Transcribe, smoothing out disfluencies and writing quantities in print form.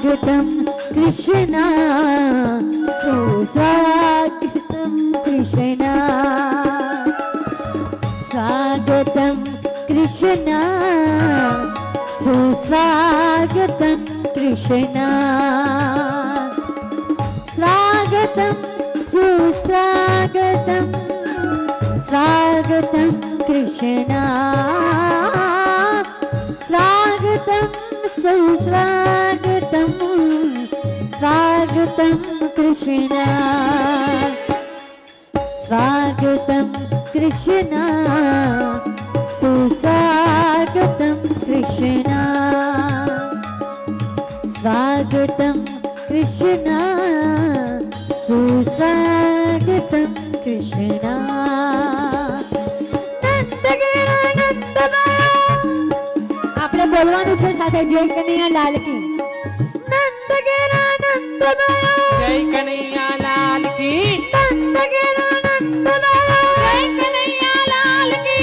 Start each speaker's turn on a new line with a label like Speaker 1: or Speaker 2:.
Speaker 1: स्वागतं कृष्णा सुस्वागतं कृष्णा स्वागतं कृष्णा सुस्वागतं कृष्णा स्वागतं सुस्वागतं स्वागतं कृष्णा स्वागतं सुस्वागतं स्वागतं कृष्णा स्वागतं कृष्णा सुस्वागतं कृष्णा स्वागतं कृष्णा सुस्वागतं कृष्णा આપણે બોલવાનું છે સાથે જય કનૈયા લાલ કી નંદ ઘેરા નંદ
Speaker 2: जय कन्हैया लाल की
Speaker 1: નંદ ઘેરા નંદ
Speaker 2: जय कन्हैया लाल की